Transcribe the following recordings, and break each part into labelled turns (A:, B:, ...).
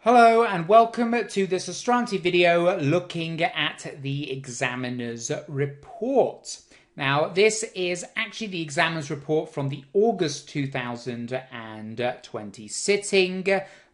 A: Hello and welcome to this Astranti video looking at the examiner's report. Now this is actually the examiner's report from the August 2020 sitting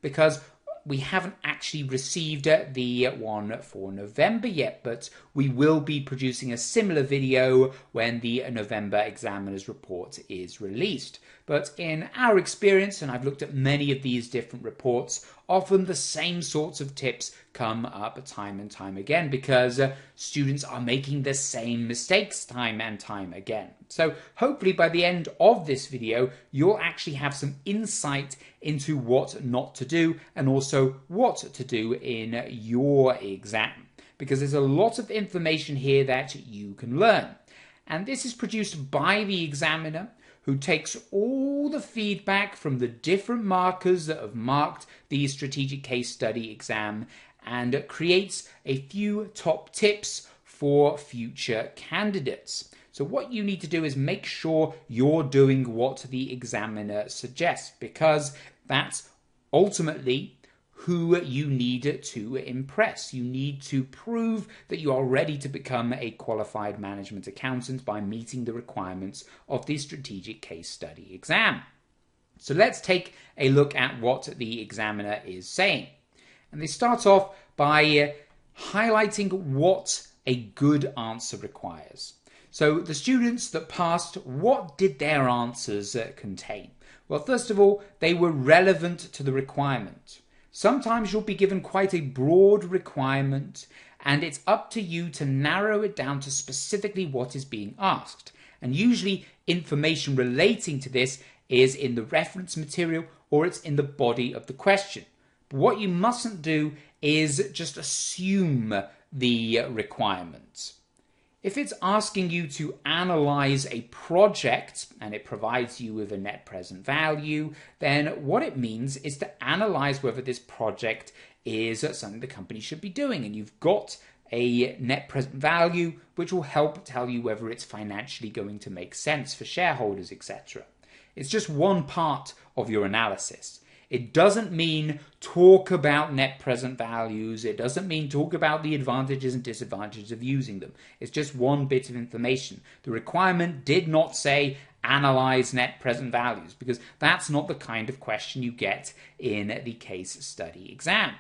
A: because we haven't actually received the one for November yet, but we will be producing a similar video when the November examiner's report is released. But in our experience, and I've looked at many of these different reports, often the same sorts of tips come up time and time again because students are making the same mistakes time and time again. So hopefully by the end of this video, you'll actually have some insight into what not to do and also what to do in your exam, because there's a lot of information here that you can learn. And this is produced by the examiner, who takes all the feedback from the different markers that have marked the strategic case study exam and creates a few top tips for future candidates. So what you need to do is make sure you're doing what the examiner suggests, because that's ultimately who you need to impress. You need to prove that you are ready to become a qualified management accountant by meeting the requirements of the strategic case study exam. So let's take a look at what the examiner is saying. And they start off by highlighting what a good answer requires. So the students that passed, what did their answers contain? Well, first of all, they were relevant to the requirement. Sometimes you'll be given quite a broad requirement, and it's up to you to narrow it down to specifically what is being asked. And usually information relating to this is in the reference material or it's in the body of the question. But what you mustn't do is just assume the requirements. If it's asking you to analyze a project and it provides you with a net present value, then what it means is to analyze whether this project is something the company should be doing. And you've got a net present value, which will help tell you whether it's financially going to make sense for shareholders, etc. It's just one part of your analysis. It doesn't mean talk about net present values. It doesn't mean talk about the advantages and disadvantages of using them. It's just one bit of information. The requirement did not say analyze net present values, because that's not the kind of question you get in the case study exam.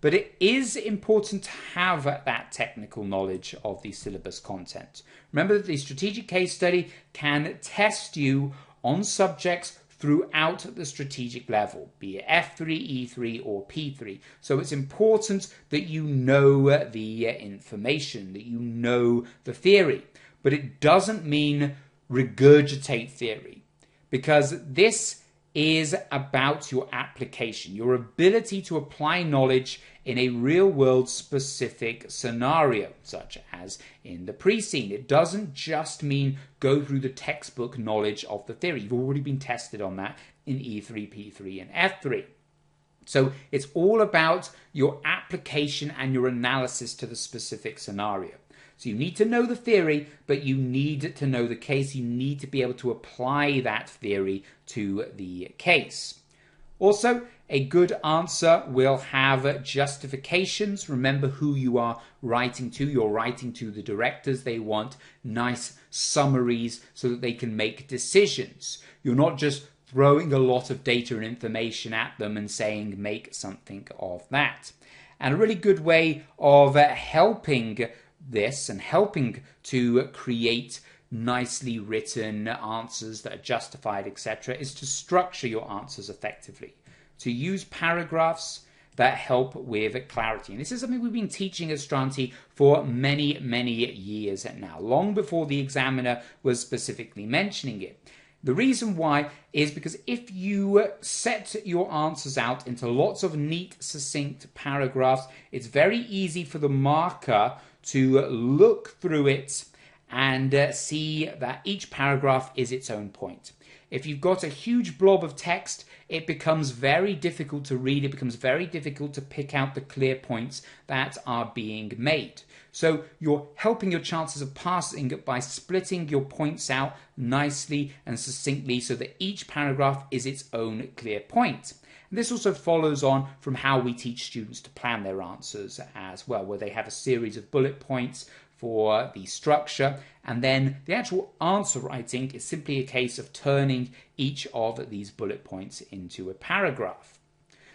A: But it is important to have that technical knowledge of the syllabus content. Remember that the strategic case study can test you on subjects throughout the strategic level, be it F3, E3 or P3. So it's important that you know the information, that you know the theory. But it doesn't mean regurgitate theory, because this is about your application, your ability to apply knowledge in a real-world specific scenario, such as in the pre-scene. It doesn't just mean go through the textbook knowledge of the theory. You've already been tested on that in E3, P3, and F3. So it's all about your application and your analysis to the specific scenario. So you need to know the theory, but you need to know the case. You need to be able to apply that theory to the case. Also, a good answer will have justifications. Remember who you are writing to. You're writing to the directors. They want nice summaries so that they can make decisions. You're not just throwing a lot of data and information at them and saying, make something of that. And a really good way of helping this and helping to create nicely written answers that are justified, etc., is to structure your answers effectively, to use paragraphs that help with clarity. And this is something we've been teaching at Astranti for many, many years now, long before the examiner was specifically mentioning it. The reason why is because if you set your answers out into lots of neat, succinct paragraphs, it's very easy for the marker to look through it and see that each paragraph is its own point. If you've got a huge blob of text, it becomes very difficult to read. It becomes very difficult to pick out the clear points that are being made. So you're helping your chances of passing by splitting your points out nicely and succinctly so that each paragraph is its own clear point. And this also follows on from how we teach students to plan their answers as well, where they have a series of bullet points for the structure, and then the actual answer writing is simply a case of turning each of these bullet points into a paragraph.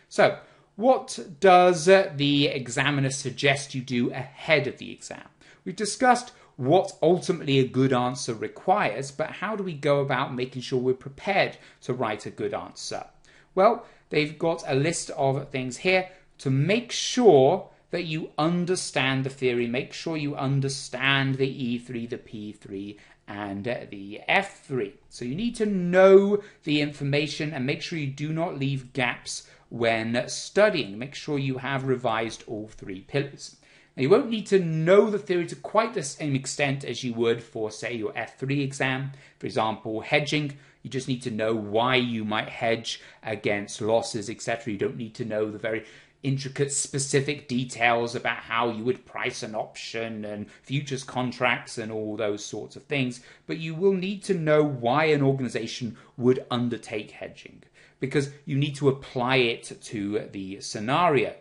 A: So, what does the examiner suggest you do ahead of the exam? We've discussed what ultimately a good answer requires, but how do we go about making sure we're prepared to write a good answer? Well, they've got a list of things here to make sure that you understand the theory, make sure you understand the E3, the P3, and the F3. So you need to know the information and make sure you do not leave gaps when studying. Make sure you have revised all three pillars. Now, you won't need to know the theory to quite the same extent as you would for, say, your F3 exam. For example, hedging. You just need to know why you might hedge against losses, etc. You don't need to know the very intricate specific details about how you would price an option and futures contracts and all those sorts of things, but you will need to know why an organization would undertake hedging, because you need to apply it to the scenario.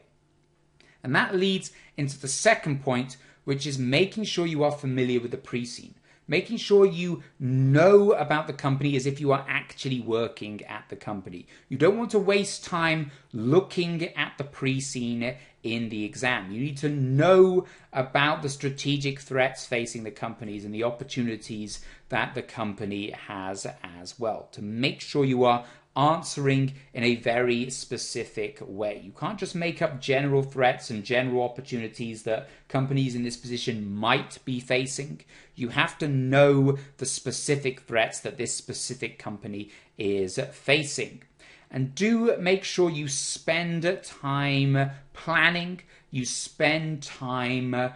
A: And that leads into the second point, which is making sure you are familiar with the pre-scene. Making sure you know about the company as if you are actually working at the company. You don't want to waste time looking at the pre-scene in the exam. You need to know about the strategic threats facing the companies and the opportunities that the company has as well, to make sure you are answering in a very specific way. You can't just make up general threats and general opportunities that companies in this position might be facing. You have to know the specific threats that this specific company is facing. And do make sure you spend time planning, you spend time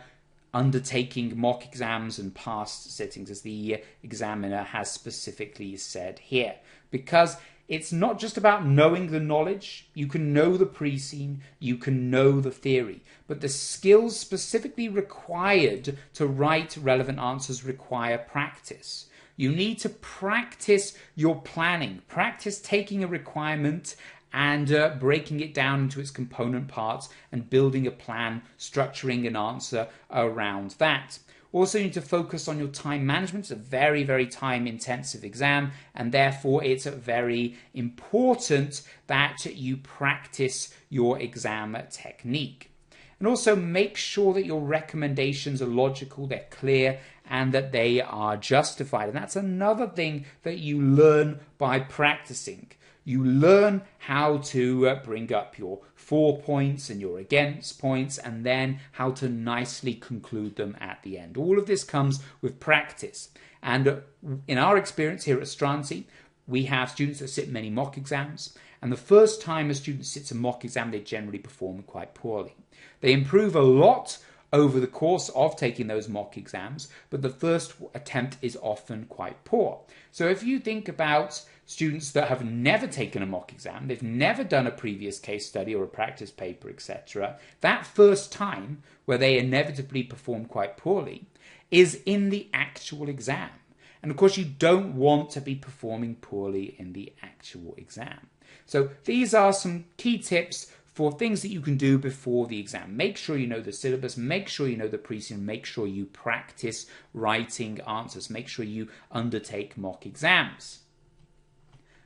A: undertaking mock exams and past sittings, as the examiner has specifically said here. Because it's not just about knowing the knowledge. You can know the pre-scene, you can know the theory, but the skills specifically required to write relevant answers require practice. You need to practice your planning, practice taking a requirement and breaking it down into its component parts and building a plan, structuring an answer around that. Also, you need to focus on your time management. It's a very, very time-intensive exam, and therefore it's very important that you practice your exam technique. And also make sure that your recommendations are logical, they're clear, and that they are justified. And that's another thing that you learn by practicing. You learn how to bring up your for points and your against points, and then how to nicely conclude them at the end. All of this comes with practice. And in our experience here at Astranti, we have students that sit many mock exams, and the first time a student sits a mock exam, they generally perform quite poorly. They improve a lot over the course of taking those mock exams, but the first attempt is often quite poor. So if you think about students that have never taken a mock exam, they've never done a previous case study or a practice paper, etc., that first time where they inevitably perform quite poorly is in the actual exam. And of course, you don't want to be performing poorly in the actual exam. So these are some key tips for things that you can do before the exam. Make sure you know the syllabus, make sure you know the pre-scene, make sure you practice writing answers, make sure you undertake mock exams.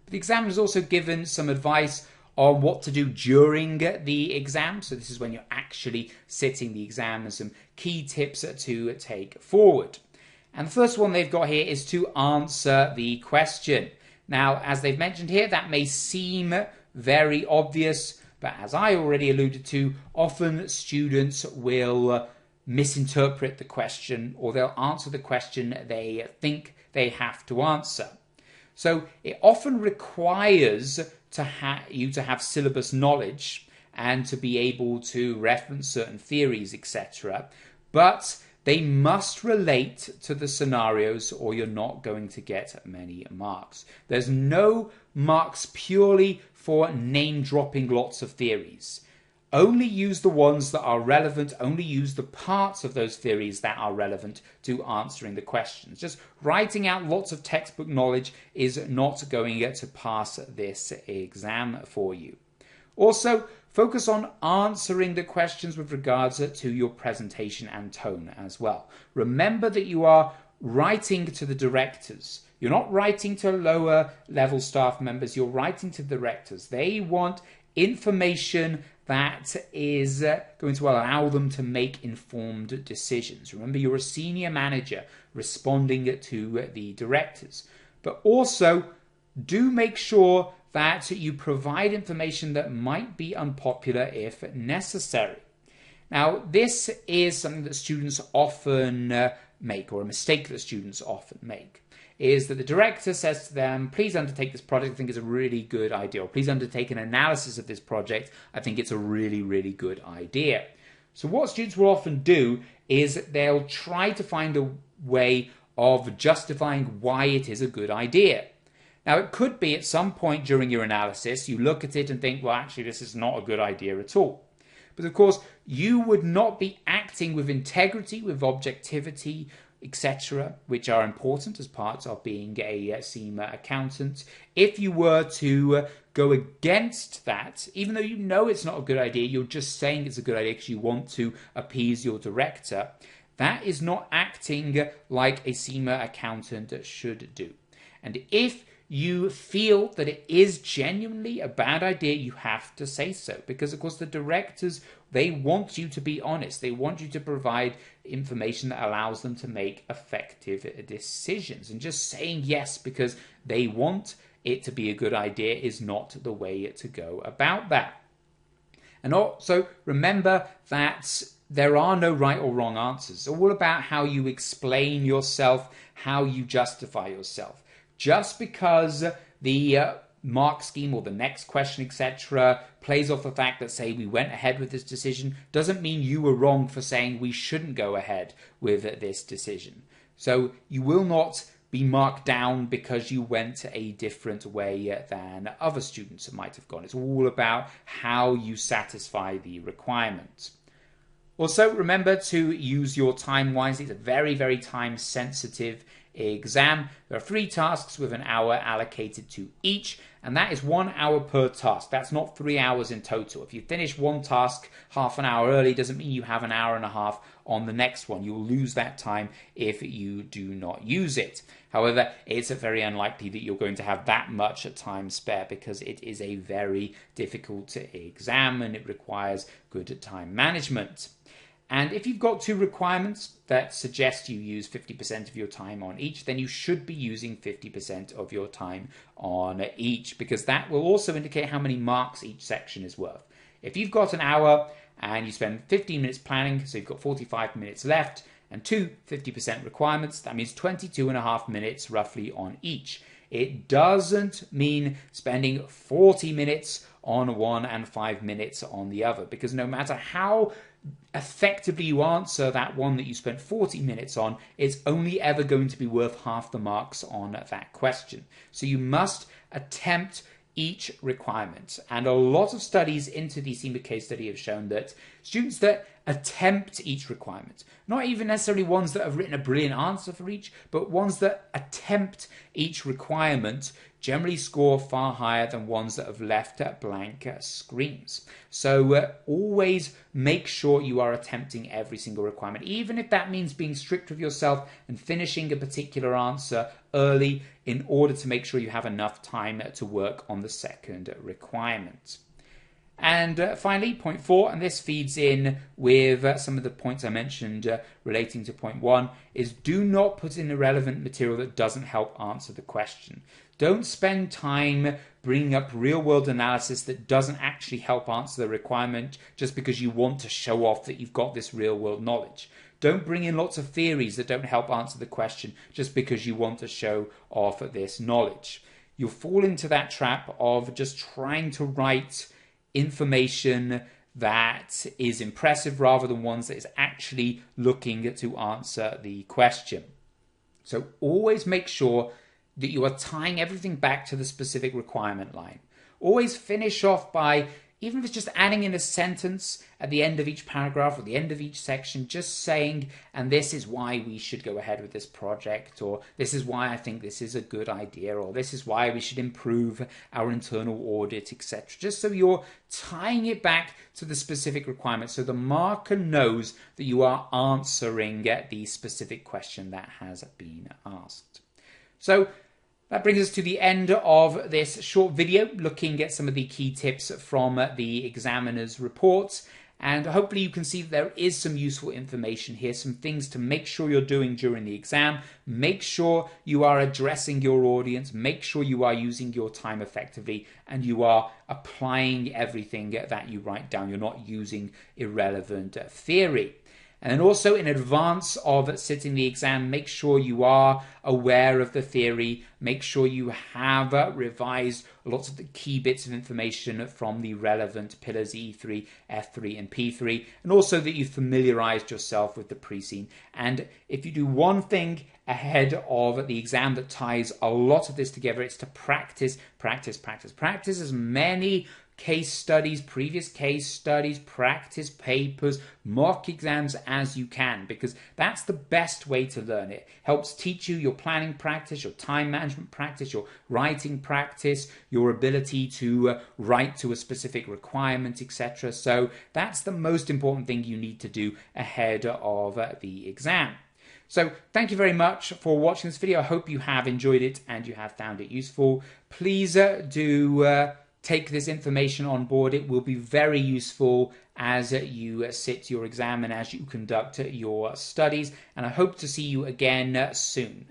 A: But the examiner is also given some advice on what to do during the exam. So this is when you're actually sitting the exam, and some key tips to take forward. And the first one they've got here is to answer the question. Now, as they've mentioned here, that may seem very obvious, but as I already alluded to, often students will misinterpret the question, or they'll answer the question they think they have to answer. So it often requires you to have syllabus knowledge and to be able to reference certain theories, etc. But they must relate to the scenarios, or you're not going to get many marks. There's no marks purely for name-dropping lots of theories. Only use the ones that are relevant, only use the parts of those theories that are relevant to answering the questions. Just writing out lots of textbook knowledge is not going to pass this exam for you. Also, focus on answering the questions with regards to your presentation and tone as well. Remember that you are writing to the directors. You're not writing to lower level staff members, you're writing to the directors. They want information that is going to allow them to make informed decisions. Remember, you're a senior manager responding to the directors. But also, do make sure that you provide information that might be unpopular if necessary. Now, this is something that students often make, or a mistake that students often make, is that the director says to them, please undertake this project, I think it's a really good idea, or please undertake an analysis of this project, I think it's a really, really good idea. So what students will often do is they'll try to find a way of justifying why it is a good idea. Now, it could be at some point during your analysis, you look at it and think, well, actually, this is not a good idea at all. But of course, you would not be acting with integrity, with objectivity, etc., which are important as parts of being a CIMA accountant, if you were to go against that, even though you know it's not a good idea, you're just saying it's a good idea because you want to appease your director. That is not acting like a CIMA accountant should do. And if you feel that it is genuinely a bad idea, you have to say so. Because, of course, the directors, they want you to be honest. They want you to provide information that allows them to make effective decisions. And just saying yes because they want it to be a good idea is not the way to go about that. And also, remember that there are no right or wrong answers. It's all about how you explain yourself, how you justify yourself. Just because the mark scheme or the next question, etc., plays off the fact that, say, we went ahead with this decision, doesn't mean you were wrong for saying we shouldn't go ahead with this decision. So you will not be marked down because you went a different way than other students might have gone. It's all about how you satisfy the requirement. Also, remember to use your time wisely. It's a very, very time-sensitive exam. There are 3 tasks with an hour allocated to each, and that is 1 hour per task. That's not 3 hours in total. If you finish one task half an hour early, doesn't mean you have an hour and a half on the next one. You'll lose that time if you do not use it. However, it's very unlikely that you're going to have that much time spare because it is a very difficult exam and it requires good time management. And if you've got 2 requirements that suggest you use 50% of your time on each, then you should be using 50% of your time on each, because that will also indicate how many marks each section is worth. If you've got an hour and you spend 15 minutes planning, so you've got 45 minutes left, and 2 50% requirements, that means 22.5 minutes roughly on each. It doesn't mean spending 40 minutes on one and 5 minutes on the other, because no matter how effectively you answer that one that you spent 40 minutes on, it's only ever going to be worth half the marks on that question. So you must attempt each requirement. And a lot of studies into the CIMA case study have shown that students that attempt each requirement, not even necessarily ones that have written a brilliant answer for each, but ones that attempt each requirement, generally score far higher than ones that have left blank screens. So always make sure you are attempting every single requirement, even if that means being strict with yourself and finishing a particular answer early in order to make sure you have enough time to work on the second requirement. And finally, point 4, and this feeds in with some of the points I mentioned relating to point 1, is do not put in irrelevant material that doesn't help answer the question. Don't spend time bringing up real-world analysis that doesn't actually help answer the requirement just because you want to show off that you've got this real-world knowledge. Don't bring in lots of theories that don't help answer the question just because you want to show off this knowledge. You'll fall into that trap of just trying to write information that is impressive rather than ones that is actually looking to answer the question. So always make sure that you are tying everything back to the specific requirement line. Always finish off by even if it's just adding in a sentence at the end of each paragraph or the end of each section, just saying, and this is why we should go ahead with this project, or this is why I think this is a good idea, or this is why we should improve our internal audit, etc. Just so you're tying it back to the specific requirement, so the marker knows that you are answering the specific question that has been asked. So that brings us to the end of this short video looking at some of the key tips from the examiner's reports. And hopefully you can see that there is some useful information here, some things to make sure you're doing during the exam. Make sure you are addressing your audience, make sure you are using your time effectively, and you are applying everything that you write down. You're not using irrelevant theory. And then also in advance of sitting the exam, make sure you are aware of the theory. Make sure you have revised lots of the key bits of information from the relevant pillars E3, F3 and P3. And also that you've familiarized yourself with the pre-scene. And if you do one thing ahead of the exam that ties a lot of this together, it's to practice, practice, practice. Practice as many case studies, previous case studies, practice papers, mock exams as you can, because that's the best way to learn. It helps teach you your planning practice, your time management practice, your writing practice, your ability to write to a specific requirement, etc. So that's the most important thing you need to do ahead of the exam. So thank you very much for watching this video. I hope you have enjoyed it and you have found it useful. Please do take this information on board. It will be very useful as you sit your exam and as you conduct your studies. And I hope to see you again soon.